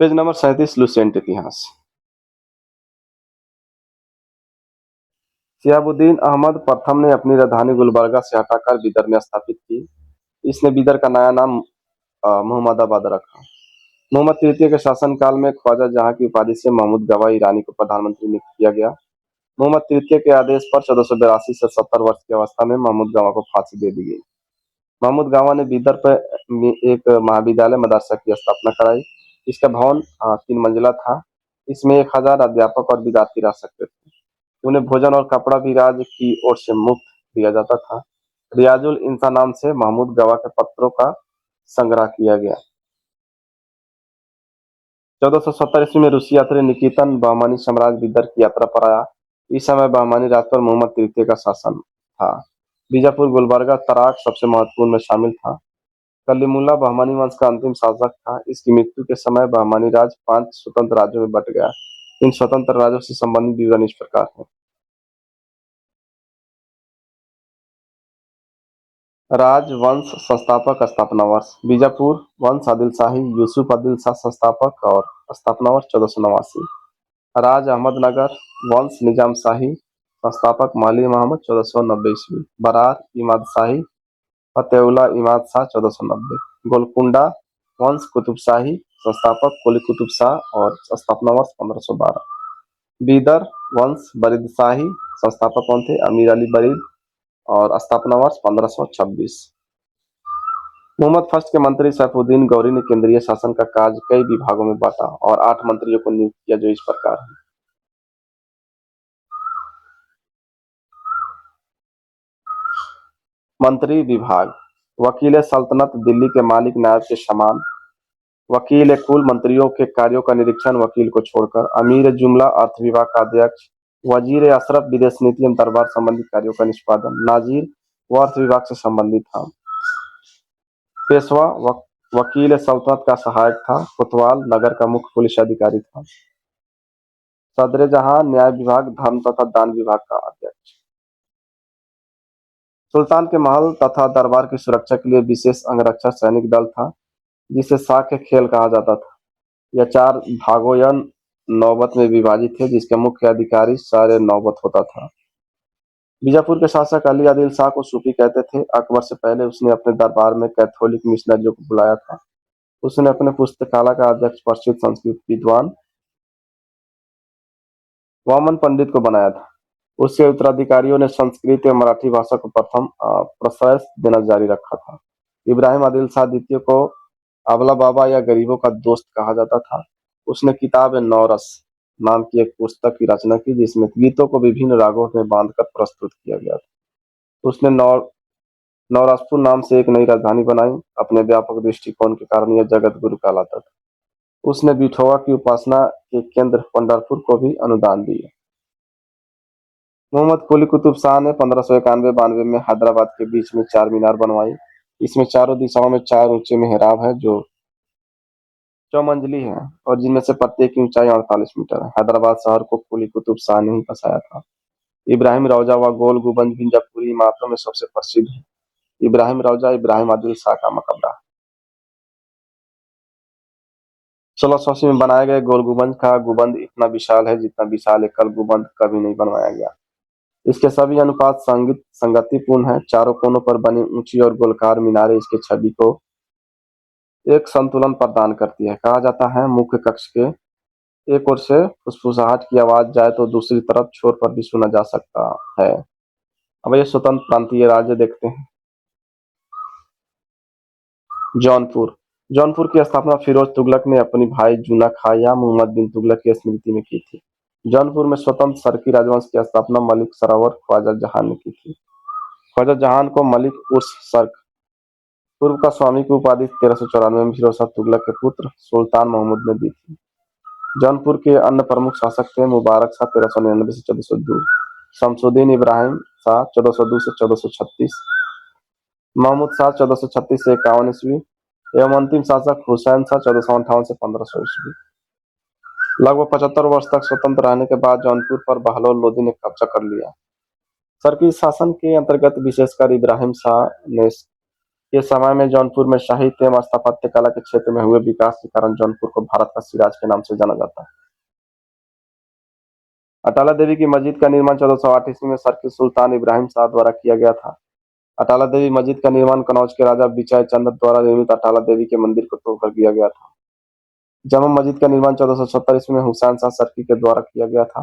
Page number 37 Lucent इतिहास। शिहाबुद्दीन अहमद प्रथम ने अपनी राजधानी गुलबर्गा से हटाकर बीदर में स्थापित की। इसने बीदर का नया नाम मुहम्मदाबाद रखा। मोहम्मद तृतीय के शासनकाल में ख्वाजा जहां की उपाधि से महमूद गवा ईरानी को प्रधानमंत्री नियुक्त किया गया। मोहम्मद तृतीय के आदेश पर 1482 से 70 वर्ष की अवस्था में महमूद गवा को फांसी दे दी गई। महमूद गवा ने बीदर पर एक महाविद्यालय मदरसा की स्थापना कराई। इसका भवन 3 मंजिला था। इसमें 1000 अध्यापक और विद्यार्थी रह सकते थे। उन्हें भोजन और कपड़ा भी राज्य की ओर से मुफ्त दिया जाता था। रियाजुल इंसा नाम से महमूद गवा के पत्रों का संग्रह किया गया। 1470 ईस्वी में रूसी यात्री निकितन बहमानी साम्राज्य बीदर की यात्रा पर आया। इस समय बहमानी राज पर मोहम्मद तृतीय का शासन था। बीजापुर, गुलबर्गा, तराक सबसे महत्वपूर्ण में शामिल था। कलीमुल्ला बहमानी वंश का अंतिम शासक था। इसकी मृत्यु के समय बहमानी राज 5 स्वतंत्र राज्यों में बंट गया। इन स्वतंत्र राज्यों से संबंधित विवरण इस प्रकार है। राजवंश संस्थापक स्थापना वर्ष। बीजापुर वंश आदिल शाही यूसुफ आदिल शाह संस्थापक और स्थापना वर्ष 1489। राज अहमदनगर वंश निजाम शाही संस्थापक माली मोहम्मद 1490 ईस्वी। बरार इमाद शाही फतेउल्ला इमाद शाह 1490। गोलकुंडा वंश कुतुब शाही संस्थापक कुली कुतुब शाह और स्थापना वर्ष 1512। बीदर वंश बरीद शाही संस्थापक कौन थे? अमीर अली बरीद और स्थापना वर्ष 1526। मोहम्मद फर्स्ट के मंत्री सैफुद्दीन गौरी ने केंद्रीय शासन का कार्य कई विभागों में बांटा और 8 मंत्रियों को नियुक्त किया, जो इस प्रकार है। मंत्री विभाग। वकील सल्तनत दिल्ली के मालिक नायब के समान। वकील कुल मंत्रियों के कार्यों का निरीक्षण वकील को छोड़कर। अमीर जुमला अर्थ विभाग का अध्यक्ष। वजीर अशरफ विदेश नीति एवं दरबार संबंधी कार्यों का निष्पादन। नाजिर वो अर्थ विभाग से संबंधित था। पेशवा वकील सल्तनत का सहायक था। कोतवाल नगर का मुख्य पुलिस अधिकारी था। सदर जहां न्याय विभाग, धर्म तथा दान विभाग का अध्यक्ष। सुल्तान के महल तथा दरबार की सुरक्षा के लिए विशेष अंगरक्षक सैनिक दल था, जिसे साक्य खेल कहा जाता था। यह 4 भागों या नौबत में विभाजित थे, जिसका मुख्य अधिकारी सारे नौबत होता था। बीजापुर के शासक अली आदिल शाह को सूफी कहते थे। अकबर से पहले उसने अपने दरबार में कैथोलिक मिशनरियों को बुलाया था। उसने अपने पुस्तकालय का अध्यक्ष प्रसिद्ध संस्कृत विद्वान वामन पंडित को बनाया था। उसके उत्तराधिकारियों ने संस्कृत और मराठी भाषा को प्रथम प्रश्रय देना जारी रखा था। इब्राहिम आदिल शाह द्वितीय को अबला बाबा या गरीबों का दोस्त कहा जाता था। उसने किताब नौरस नाम की एक पुस्तक की रचना की, जिसमें गीतों को विभिन्न रागों में बांधकर प्रस्तुत किया गया था। उसने नौरसपुर नाम से एक नई राजधानी बनाई। अपने व्यापक दृष्टिकोण के कारण यह जगत गुरु कहलाता था। उसने बिठोवा की उपासना के केंद्र पंढरपुर को भी अनुदान दिया। मोहम्मद कुली कुतुब शाह ने 1591-92 में हैदराबाद के बीच में 4 मीनार बनवाई। इसमें चारों दिशाओं में 4 ऊंचे मेहराब है, जो चौमंजिली है और जिनमें से प्रत्येक की ऊंचाई 48 मीटर है। हैदराबाद शहर को कुली कुतुब शाह ने ही बसाया था। इब्राहिम रौजा व गोल गुंबद बीजापुरी इमारतों में सबसे प्रसिद्ध है। इब्राहिम रौजा इब्राहिम आदिल शाह का मकबरा। 1680 में बनाए गए गोल गुंबद का गुंबद इतना विशाल है जितना विशाल एकल गुंबद कभी नहीं बनवाया गया। इसके सभी अनुपात संगतिपूर्ण है। चारों कोनों पर बनी ऊंची और गोलाकार मीनारें इसके छवि को एक संतुलन प्रदान करती है। कहा जाता है मुख्य कक्ष के एक ओर से फुसफुसाहट की आवाज जाए तो दूसरी तरफ छोर पर भी सुना जा सकता है। अब ये स्वतंत्र प्रांतीय राज्य देखते हैं। जौनपुर। जौनपुर की स्थापना फिरोज तुगलक ने अपनी भाई जूना खां या मोहम्मद बिन तुगलक की स्मृति में की थी। जौनपुर में स्वतंत्र सरकी राजवंश की स्थापना मलिक सरावर ख्वाजा जहान ने की थी। ख्वाजा जहान को मलिक उर्स सर्क पूर्व का स्वामी की उपाधि 1394 में फिरोज शाह तुगलक के पुत्र सुल्तान महमूद ने दी थी। जौनपुर के अन्य प्रमुख शासक थे मुबारक शाह 1399 से 1402, शमसुद्दीन इब्राहिम शाह 1402 से 1436, महमूद शाह 1436 से 51 ईस्वी एवं अंतिम शासक हुसैन शाह 1458 से 1500 ईस्वी। लगभग 75 वर्ष तक स्वतंत्र रहने के बाद जौनपुर पर बहलोल लोदी ने कब्जा कर लिया। सरकी शासन के अंतर्गत विशेषकर इब्राहिम शाह ने के समय में जौनपुर में साहित्य एवं स्थापत्य कला के क्षेत्र में हुए विकास के कारण जौनपुर को भारत का सिराज के नाम से जाना जाता है। अटाला देवी की मस्जिद का निर्माण 1408 ईस्वी में सर्किल सुल्तान इब्राहिम शाह द्वारा किया गया था। अटाला देवी मस्जिद का निर्माण कनौज के राजा बिचाई चंद द्वारा निर्मित अटाला देवी के मंदिर को तोड़कर किया गया था। जामा मस्जिद का निर्माण 1470 ईस्वी में हुसैन शाह सर्की के द्वारा किया गया था।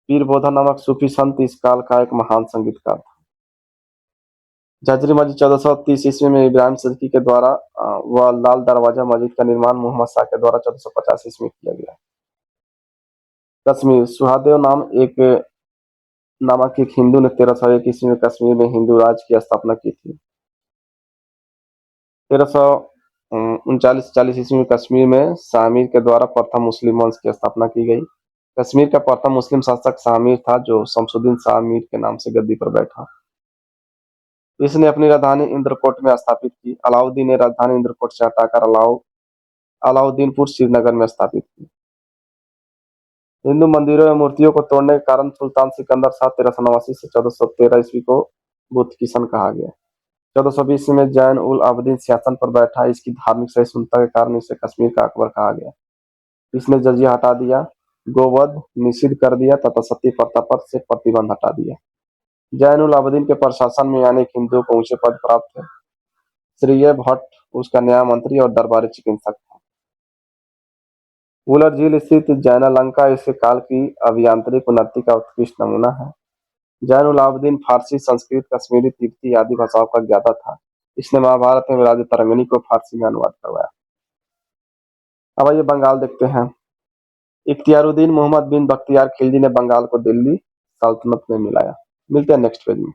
पीर बोधा नामक सूफी संत इस काल का एक महान संगीतकार था। झज्जरी मस्जिद 1430 ईस्वी में इब्राहिम सर्की के द्वारा व लाल दरवाजा मस्जिद का निर्माण मोहम्मद शाह के द्वारा 1450 ईस्वी में किया गया। कश्मीर सुहादेव नामक एक हिंदू ने 1301 ईस्वी में कश्मीर में हिंदू राज की स्थापना की थी। 1339-40 ईस्वी में कश्मीर में शाहमीर के द्वारा प्रथम मुस्लिम वंश की स्थापना की गई। कश्मीर का प्रथम मुस्लिम शासक शाहमीर था जो शमसुद्दीन शाह मीर के नाम से गद्दी पर बैठा। इसने अपनी राजधानी इंद्रकोट में स्थापित की। अलाउद्दीन ने राजधानी इंद्रकोट से हटाकर अलाउद्दीनपुर श्रीनगर में स्थापित की। हिंदू मंदिरों एवं मूर्तियों को तोड़ने के कारण सुल्तान सिकंदर शाह 1389 से 1413 ईस्वी को बुद्ध किशन कहा गया। 1420 में जैन उल आबदीन सिंहासन पर बैठा। इसकी धार्मिक सहिष्णुता के कारण इसे कश्मीर का अकबर कहा गया। इसने जजिया हटा दिया, गोवध निषिद्ध कर दिया तथा सती प्रथा पर से प्रतिबंध हटा दिया। जैन उल आबदीन के प्रशासन में अनेक हिंदुओं को ऊंचे पद प्राप्त थे। श्रीय भट्ट उसका न्याय मंत्री और दरबारी चिकित्सक था। वुलर झील स्थित जैनालंका इस काल की अभियांत्रिक उन्नति का उत्कृष्ट नमूना है। जैन उल आबदीन फारसी, संस्कृत, कश्मीरी, तिब्बती आदि भाषाओं का ज्ञाता था। इसने महाभारत में राजा तरंगिणी को फारसी में अनुवाद करवाया। अब आइए बंगाल देखते हैं। इख्तियारुद्दीन मोहम्मद बिन बख्तियार खिलजी ने बंगाल को दिल्ली सल्तनत में मिलाया। मिलते हैं नेक्स्ट पेज में।